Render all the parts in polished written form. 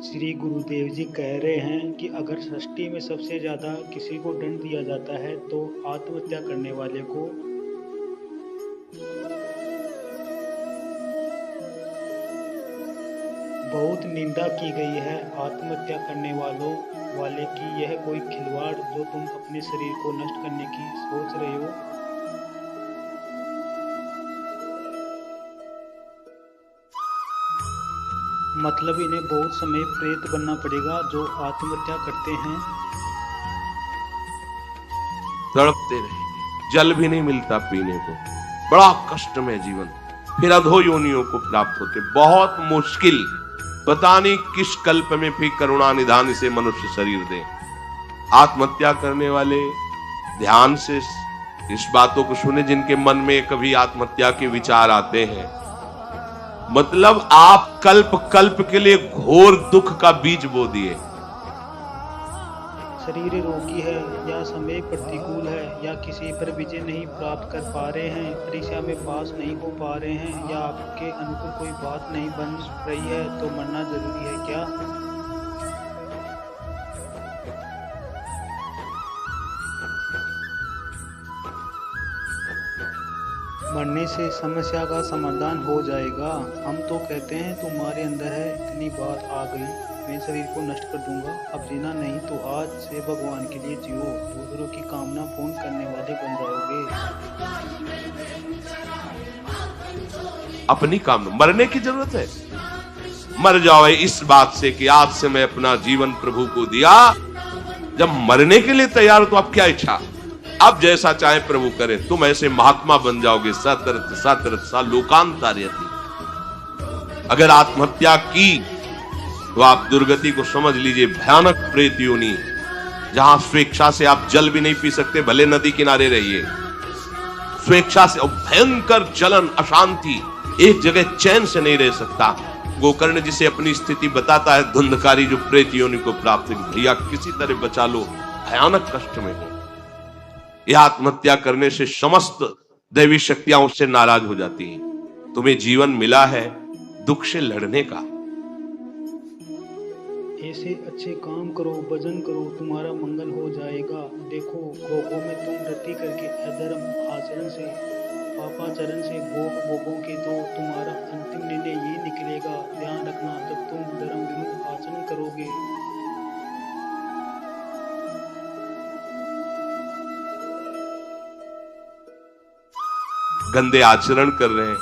श्री गुरुदेव जी कह रहे हैं कि अगर सृष्टि में सबसे ज़्यादा किसी को दंड दिया जाता है तो आत्महत्या करने वाले को। बहुत निंदा की गई है आत्महत्या करने वालों वाले की। यह कोई खिलवाड़ जो तुम अपने शरीर को नष्ट करने की सोच रहे हो। मतलब इन्हें बहुत समय प्रेत बनना पड़ेगा जो आत्महत्या करते हैं। तड़पते रहेंगे, जल भी नहीं मिलता पीने को, बड़ा कष्ट में जीवन, फिर अधो योनियों को प्राप्त होते, बहुत मुश्किल। पता नहीं किस कल्प में फिर करुणा निधान से मनुष्य शरीर दे। आत्महत्या करने वाले ध्यान से इस बातों को सुने जिनके मन में कभी आत्महत्या के विचार आते हैं। मतलब आप कल्प कल्प के लिए घोर दुख का बीज बो दिए। शरीर रोगी है या समय प्रतिकूल है या किसी पर विजय नहीं प्राप्त कर पा रहे हैं, परीक्षा में पास नहीं हो पा रहे हैं या आपके अनुकूल कोई बात नहीं बन रही है तो मरना जरूरी है क्या? मरने से समस्या का समाधान हो जाएगा। हम तो कहते हैं तुम्हारे अंदर है, इतनी बात आ गई, मैं शरीर को नष्ट कर दूंगा, अब जीना नहीं तो आज से भगवान के लिए जियो, दूसरों की कामना पूर्ण करने वाले बन जाओगे। अपनी कामना, मरने की जरूरत है, मर जाओ इस बात से कि आज से मैं अपना जीवन प्रभु को दिया। जब मरने के लिए तैयार हो तो अब क्या इच्छा, अब जैसा चाहे प्रभु करे। तुम ऐसे महात्मा बन जाओगे, सतरथ सतरथ सा लोकांतर्यति। अगर आत्महत्या की तो आप दुर्गति को समझ लीजिए, भयानक प्रेत योनि, जहां स्वेच्छा से आप जल भी नहीं पी सकते, भले नदी किनारे रहिए, स्वेच्छा से भयंकर जलन, अशांति, एक जगह चैन से नहीं रह सकता। गोकर्ण जिसे अपनी स्थिति बताता है, धुंधकारी जो प्रेत योनि को प्राप्त, भैया किसी तरह बचा लो, भयानक कष्ट में हो। यह आत्महत्या करने से समस्त दैवी शक्तियां उससे नाराज हो जाती हैं। तुम्हें जीवन मिला है दुख से लड़ने का। ऐसे अच्छे काम करो, भजन करो, तुम्हारा मंगल हो जाएगा। देखो भोगों में तुम रति करके अधर्म आचरण से, पापाचरण से भोग भोगोगे तो तुम्हारा अंतिम निर्णय ये निकलेगा। ध्यान रखना, जब तुम धर्म विरुद्ध आचरण करोगे गंदे आचरण कर रहे हैं,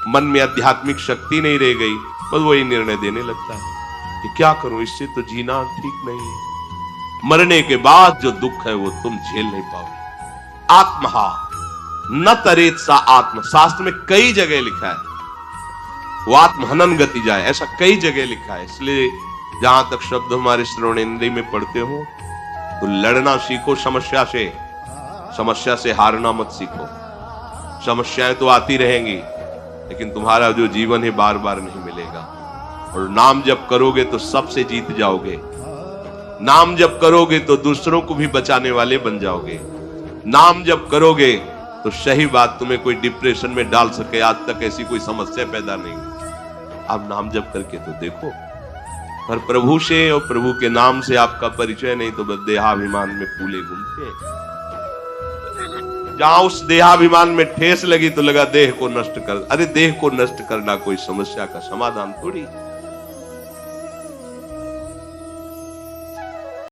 मन में आध्यात्मिक शक्ति नहीं रह गई, बस वही निर्णय देने लगता है कि क्या करूं, इससे तो जीना ठीक नहीं है। मरने के बाद जो दुख है वो तुम झेल नहीं पाओगे। आत्महा न तरेत सा आत्म, शास्त्र में कई जगह लिखा है, वो आत्महनन गति जाए, ऐसा कई जगह लिखा है। इसलिए जहां तक शब्द हमारे श्रवणेन्द्रिय में पढ़ते हो तो लड़ना सीखो समस्या से हारना मत सीखो। समस्याएं तो आती रहेंगी, लेकिन तुम्हारा जो जीवन है बार बार नहीं मिलेगा। और नाम जप करोगे तो सबसे जीत जाओगे। नाम जप करोगे तो दूसरों को भी बचाने वाले बन जाओगे। नाम जप करोगे तो सही बात, तुम्हें कोई डिप्रेशन में डाल सके, आज तक ऐसी कोई समस्या पैदा नहीं हुई। आप नाम जप करके तो देखो। पर प्रभु से और प्रभु के नाम से आपका परिचय नहीं तो बस देहाभिमान में फूले घूमते हैं। जहां उस देहाभिमान में ठेस लगी तो लगा देह को नष्ट कर। अरे देह को नष्ट करना कोई समस्या का समाधान थोड़ी।